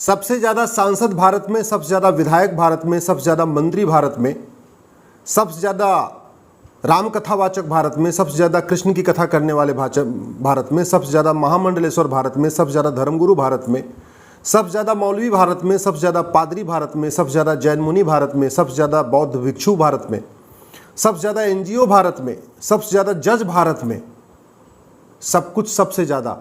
सबसे ज़्यादा सांसद भारत में, सबसे ज़्यादा विधायक भारत में, सबसे ज़्यादा मंत्री भारत में, सबसे ज़्यादा राम कथावाचक भारत में, सबसे ज़्यादा कृष्ण की कथा करने वाले भारत में, सबसे ज़्यादा महामंडलेश्वर भारत में, सबसे ज़्यादा धर्मगुरु भारत में, सबसे ज़्यादा मौलवी भारत में, सबसे ज़्यादा पादरी भारत में, सबसे ज़्यादा जैन मुनि भारत में, सबसे ज़्यादा बौद्ध भिक्षु भारत में, सबसे ज़्यादा एनजीओ भारत में, सबसे ज़्यादा जज भारत में, सब कुछ सबसे ज़्यादा।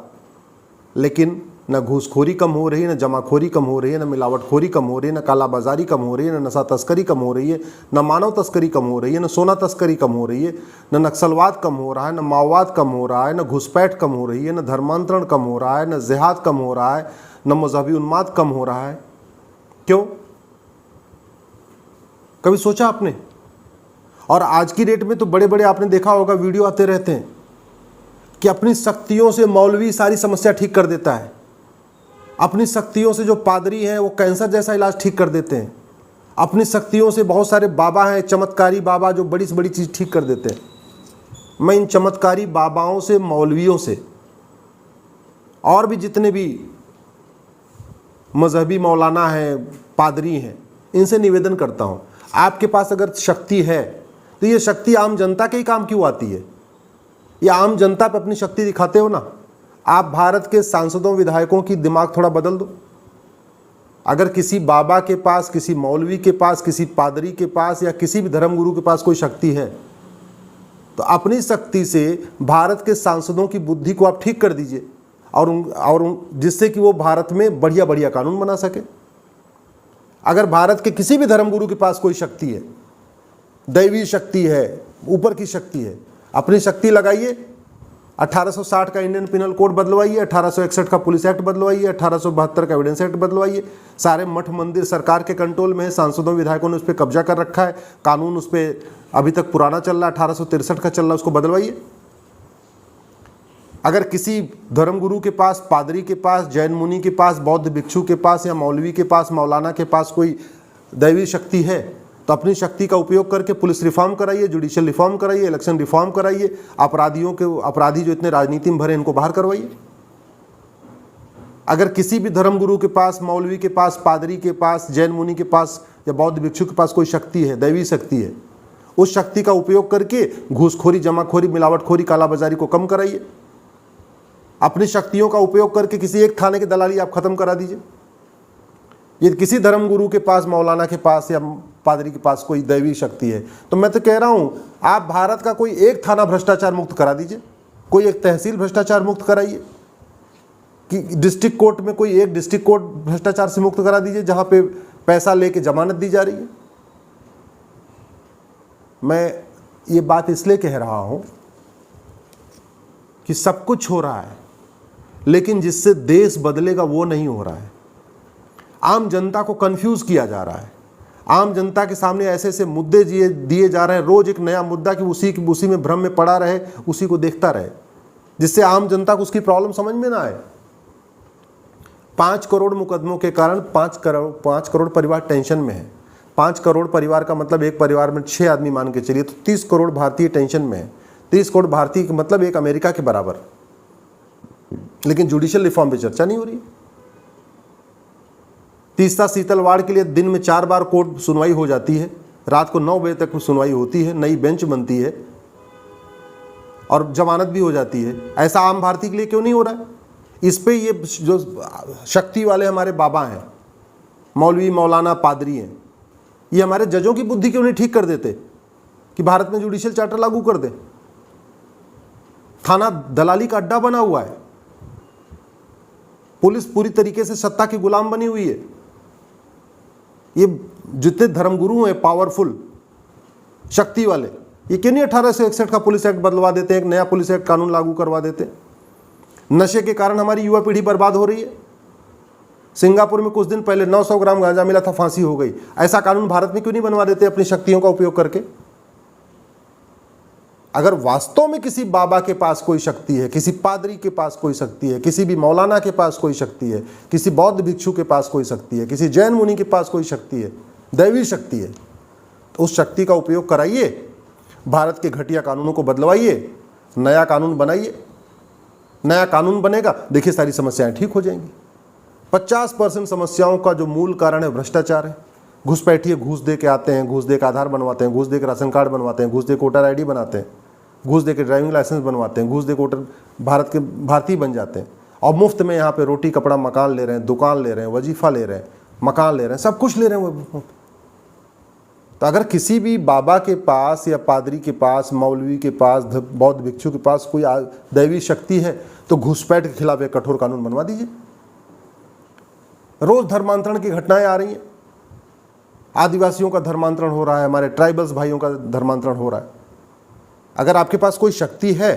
लेकिन न घूसखोरी कम हो रही है, न जमाखोरी कम हो रही है, न मिलावटखोरी कम हो रही है, न कालाबाजारी कम हो रही है, न नशा तस्करी कम हो रही है, न मानव तस्करी कम हो रही है, न सोना तस्करी कम हो रही है, न नक्सलवाद कम हो रहा है, न माओवाद कम हो रहा है, न घुसपैठ कम हो रही है, न धर्मांतरण कम हो रहा है, न जिहाद कम हो रहा है, न मजहबी उन्माद कम हो रहा है। क्यों? कभी सोचा आपने? और आज की डेट में तो बड़े बड़े आपने देखा होगा वीडियो आते रहते हैं कि अपनी शक्तियों से मौलवी सारी समस्या ठीक कर देता है, अपनी शक्तियों से जो पादरी हैं वो कैंसर जैसा इलाज ठीक कर देते हैं, अपनी शक्तियों से बहुत सारे बाबा हैं, चमत्कारी बाबा, जो बड़ी से बड़ी चीज़ ठीक कर देते हैं। मैं इन चमत्कारी बाबाओं से, मौलवियों से और भी जितने भी मजहबी मौलाना हैं, पादरी हैं, इनसे निवेदन करता हूँ, आपके पास अगर शक्ति है तो ये शक्ति आम जनता के ही काम क्यों आती है? ये आम जनता पे अपनी शक्ति दिखाते हो ना। आप भारत के सांसदों, विधायकों की दिमाग थोड़ा बदल दो। अगर किसी बाबा के पास, किसी मौलवी के पास, किसी पादरी के पास या किसी भी धर्मगुरु के पास कोई शक्ति है तो अपनी शक्ति से भारत के सांसदों की बुद्धि को आप ठीक कर दीजिए और जिससे कि वो भारत में बढ़िया बढ़िया कानून बना सके। अगर भारत के किसी भी धर्मगुरु के पास कोई शक्ति है, दैवी शक्ति है, ऊपर की शक्ति है, अपनी शक्ति लगाइए। 1860 का इंडियन पिनल कोड बदलवाइए, 1861 का पुलिस एक्ट बदलवाइए, 1872 का एविडेंस एक्ट बदलवाइए। सारे मठ मंदिर सरकार के कंट्रोल में है, सांसदों विधायकों ने उस पर कब्जा कर रखा है, कानून उस पर अभी तक पुराना चल रहा है, 1863 का चल रहा है, उसको बदलवाइए। अगर किसी धर्मगुरु के पास, पादरी के पास, जैन मुनि के पास, बौद्ध भिक्षु के पास या मौलवी के पास, मौलाना के पास कोई दैवी शक्ति है तो अपनी शक्ति का उपयोग करके पुलिस रिफॉर्म कराइए, जुडिशियल रिफॉर्म कराइए, इलेक्शन रिफॉर्म कराइए, अपराधी जो इतने राजनीति में भरे इनको बाहर करवाइए। अगर किसी भी धर्मगुरु के पास, मौलवी के पास, पादरी के पास, जैन मुनि के पास या बौद्ध भिक्षु के पास कोई शक्ति है, दैवी शक्ति है, उस शक्ति का उपयोग करके घूसखोरी, जमाखोरी, मिलावटखोरी, कालाबाजारी को कम कराइए। अपनी शक्तियों का उपयोग करके किसी एक थाने की दलाली आप खत्म करा दीजिए। ये किसी धर्मगुरु के पास, मौलाना के पास या पादरी के पास कोई दैवी शक्ति है तो मैं तो कह रहा हूं आप भारत का कोई एक थाना भ्रष्टाचार मुक्त करा दीजिए, कोई एक तहसील भ्रष्टाचार मुक्त कराइए, कि डिस्ट्रिक्ट कोर्ट में कोई एक डिस्ट्रिक्ट कोर्ट भ्रष्टाचार से मुक्त करा दीजिए जहां पे पैसा लेके जमानत दी जा रही है। मैं ये बात इसलिए कह रहा हूं कि सब कुछ हो रहा है लेकिन जिससे देश बदलेगा वो नहीं हो रहा है। आम जनता को कंफ्यूज किया जा रहा है, आम जनता के सामने ऐसे ऐसे मुद्दे दिए जा रहे हैं, रोज एक नया मुद्दा कि उसी में भ्रम में पड़ा रहे, उसी को देखता रहे, जिससे आम जनता को उसकी प्रॉब्लम समझ में ना आए। 5 करोड़ मुकदमों के कारण 5 करोड़ परिवार टेंशन में है। 5 करोड़ परिवार का मतलब एक परिवार में 6 आदमी मान के चलिए तो 30 करोड़ भारतीय टेंशन में है। 30 करोड़ भारतीय का मतलब एक अमेरिका के बराबर। लेकिन जुडिशियल रिफॉर्म पे चर्चा नहीं हो रही। तीस्ता शीतलवाड़ के लिए दिन में 4 बार कोर्ट सुनवाई हो जाती है, रात को 9 बजे तक सुनवाई होती है, नई बेंच बनती है और जमानत भी हो जाती है। ऐसा आम भारतीय के लिए क्यों नहीं हो रहा है? इस पे ये जो शक्ति वाले हमारे बाबा हैं, मौलवी, मौलाना, पादरी हैं, ये हमारे जजों की बुद्धि क्यों नहीं ठीक कर देते कि भारत में जुडिशियल चार्टर लागू कर दे? थाना दलाली का अड्डा बना हुआ है, पुलिस पूरी तरीके से सत्ता की गुलाम बनी हुई है। ये जितने धर्मगुरु हैं पावरफुल, शक्ति वाले, ये क्यों नहीं 1861 का पुलिस एक्ट बदलवा देते, एक नया पुलिस एक्ट कानून लागू करवा देते? नशे के कारण हमारी युवा पीढ़ी बर्बाद हो रही है। सिंगापुर में कुछ दिन पहले 900 ग्राम गांजा मिला था, फांसी हो गई। ऐसा कानून भारत में क्यों नहीं बनवा देते अपनी शक्तियों का उपयोग करके? अगर वास्तव में किसी बाबा के पास कोई शक्ति है, किसी पादरी के पास कोई शक्ति है, किसी भी मौलाना के पास कोई शक्ति है, किसी बौद्ध भिक्षु के पास कोई शक्ति है, किसी जैन मुनि के पास कोई शक्ति है, दैवी शक्ति है, तो उस शक्ति का उपयोग कराइए, भारत के घटिया कानूनों को बदलवाइए, नया कानून बनाइए। नया कानून बनेगा, देखिए सारी समस्याएं ठीक हो जाएंगी। 50% समस्याओं का जो मूल कारण है भ्रष्टाचार है। घुसपैठिए घूस दे के आते हैं, घूस दे के आधार बनवाते हैं, घूस दे के राशन कार्ड बनवाते हैं, घूस दे के वोटर आईडी बनाते हैं, घूस दे के ड्राइविंग लाइसेंस बनवाते हैं, घूस दे के वोटर भारतीय बन जाते हैं, और मुफ्त में यहाँ पे रोटी कपड़ा मकान ले रहे हैं, दुकान ले रहे हैं, वजीफा ले रहे हैं, मकान ले रहे हैं, सब कुछ ले रहे हैं वो। तो अगर किसी भी बाबा के पास या पादरी के पास, मौलवी के पास, बौद्ध भिक्षु के पास कोई दैवी शक्ति है तो घुसपैठ के खिलाफ एक कठोर कानून बनवा दीजिए। रोज धर्मांतरण की घटनाएं आ रही हैं। आदिवासियों का धर्मांतरण हो रहा है, हमारे ट्राइबल्स भाइयों का धर्मांतरण हो रहा है। अगर आपके पास कोई शक्ति है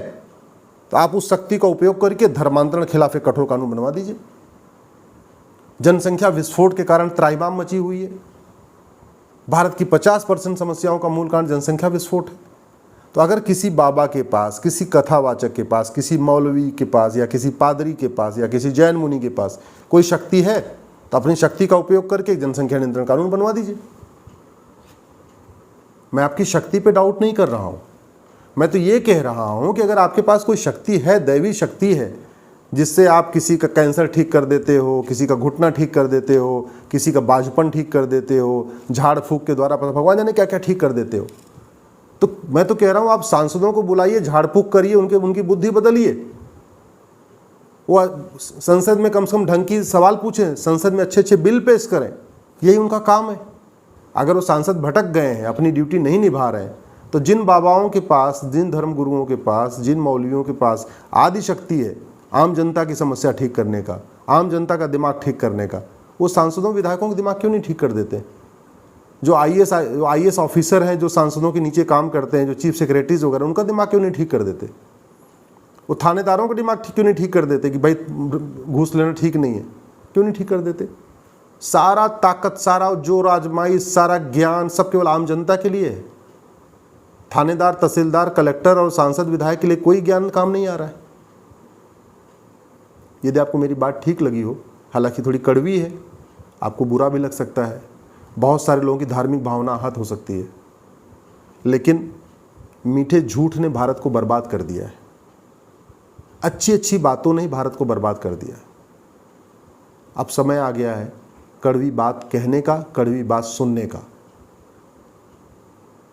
तो आप उस शक्ति का उपयोग करके धर्मांतरण के खिलाफ एक कठोर कानून बनवा दीजिए। जनसंख्या विस्फोट के कारण त्राहिमाम मची हुई है। भारत की 50% समस्याओं का मूल कारण जनसंख्या विस्फोट है। तो अगर किसी बाबा के पास, किसी कथावाचक के पास, किसी मौलवी के पास या किसी पादरी के पास या किसी जैन मुनि के पास कोई शक्ति है तो अपनी शक्ति का उपयोग करके जनसंख्या नियंत्रण कानून बनवा दीजिए। मैं आपकी शक्ति पे डाउट नहीं कर रहा हूं, मैं तो ये कह रहा हूं कि अगर आपके पास कोई शक्ति है, दैवी शक्ति है, जिससे आप किसी का कैंसर ठीक कर देते हो, किसी का घुटना ठीक कर देते हो, किसी का बाझपन ठीक कर देते हो, झाड़ फूक के द्वारा भगवान जाने क्या क्या ठीक कर देते हो, तो मैं तो कह रहा हूं आप सांसदों को बुलाइए, झाड़ फूक करिए, उनकी बुद्धि बदलिए। वो संसद में कम से कम ढंग की सवाल पूछें, संसद में अच्छे अच्छे बिल पेश करें, यही उनका काम है। अगर वो सांसद भटक गए हैं, अपनी ड्यूटी नहीं निभा रहे हैं, तो जिन बाबाओं के पास, जिन धर्म गुरुओं के पास, जिन मौलवियों के पास आदि शक्ति है आम जनता की समस्या ठीक करने का, आम जनता का दिमाग ठीक करने का, वो सांसदों विधायकों के दिमाग क्यों नहीं ठीक कर देते? जो आईएएस ऑफिसर हैं, जो सांसदों के नीचे काम करते हैं, जो चीफ सेक्रेटरीज वगैरह, उनका दिमाग क्यों नहीं ठीक कर देते? वो थानेदारों का दिमाग क्यों नहीं ठीक कर देते कि भाई घूस लेना ठीक नहीं है? क्यों नहीं ठीक कर देते? सारा ताकत, सारा जोर आजमाइश, सारा ज्ञान सब केवल आम जनता के लिए है। थानेदार, तहसीलदार, कलेक्टर और सांसद विधायक के लिए कोई ज्ञान काम नहीं आ रहा है। यदि आपको मेरी बात ठीक लगी हो, हालांकि थोड़ी कड़वी है, आपको बुरा भी लग सकता है, बहुत सारे लोगों की धार्मिक भावना आहत हो सकती है, लेकिन मीठे झूठ ने भारत को बर्बाद कर दिया है। अच्छी अच्छी बातों ने ही भारत को बर्बाद कर दिया है। अब समय आ गया है कड़वी बात कहने का, कड़वी बात सुनने का।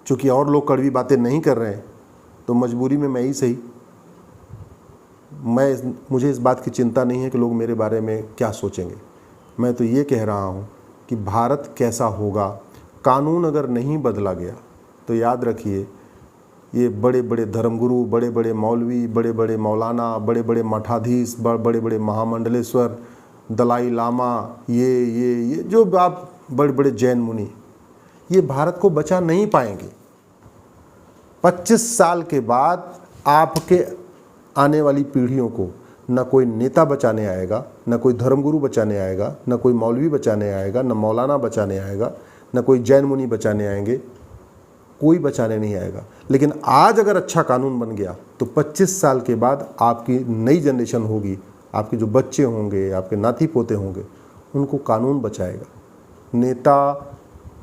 चूंकि और लोग कड़वी बातें नहीं कर रहे हैं तो मजबूरी में मैं ही सही, मुझे इस बात की चिंता नहीं है कि लोग मेरे बारे में क्या सोचेंगे। मैं तो ये कह रहा हूँ कि भारत कैसा होगा, कानून अगर नहीं बदला गया तो याद रखिए ये बड़े बड़े धर्मगुरु, बड़े बड़े मौलवी, बड़े बड़े मौलाना, बड़े बड़े मठाधीश, बड़े बड़े महामंडलेश्वर, दलाई लामा, ये जो आप बड़े बड़े जैन मुनि, ये भारत को बचा नहीं पाएंगे। 25 साल के बाद आपके आने वाली पीढ़ियों को न कोई नेता बचाने आएगा, न कोई धर्मगुरु बचाने आएगा, न कोई मौलवी बचाने आएगा, न मौलाना बचाने आएगा, न कोई जैन मुनि बचाने आएंगे, कोई बचाने नहीं आएगा। लेकिन आज अगर अच्छा कानून बन गया तो 25 साल के बाद आपकी नई जनरेशन होगी, आपके जो बच्चे होंगे, आपके नाती पोते होंगे, उनको कानून बचाएगा। नेता,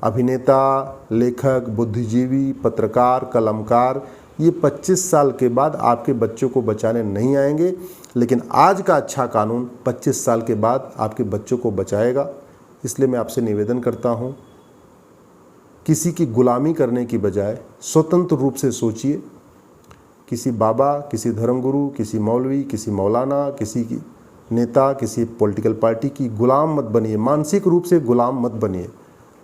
अभिनेता, लेखक, बुद्धिजीवी, पत्रकार, कलमकार, ये 25 साल के बाद आपके बच्चों को बचाने नहीं आएंगे, लेकिन आज का अच्छा कानून 25 साल के बाद आपके बच्चों को बचाएगा। इसलिए मैं आपसे निवेदन करता हूँ, किसी की गुलामी करने की बजाय स्वतंत्र रूप से सोचिए। किसी बाबा, किसी धर्मगुरु, किसी मौलवी, किसी मौलाना, किसी की नेता, किसी पॉलिटिकल पार्टी की गुलाम मत बनिए। मानसिक रूप से गुलाम मत बनिए।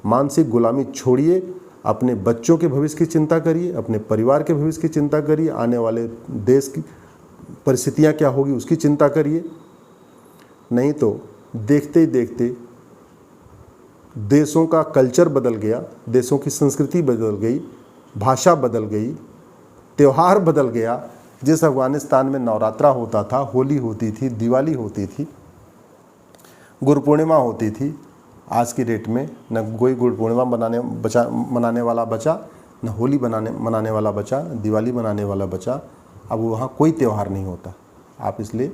मानसिक गुलामी छोड़िए। अपने बच्चों के भविष्य की चिंता करिए, अपने परिवार के भविष्य की चिंता करिए, आने वाले देश की परिस्थितियाँ क्या होगी उसकी चिंता करिए। नहीं तो देखते ही देखते देशों का कल्चर बदल गया, देशों की संस्कृति बदल गई, भाषा बदल गई, त्यौहार बदल गया। जिस अफगानिस्तान में नवरात्रा होता था, होली होती थी, दिवाली होती थी, गुरु पूर्णिमा होती थी, आज की डेट में न कोई गुरु पूर्णिमा मनाने वाला बचा, न होली मनाने वाला बचा, दिवाली मनाने वाला बचा। अब वहाँ कोई त्यौहार नहीं होता। आप इसलिए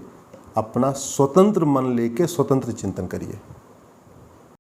अपना स्वतंत्र मन लेके स्वतंत्र चिंतन करिए।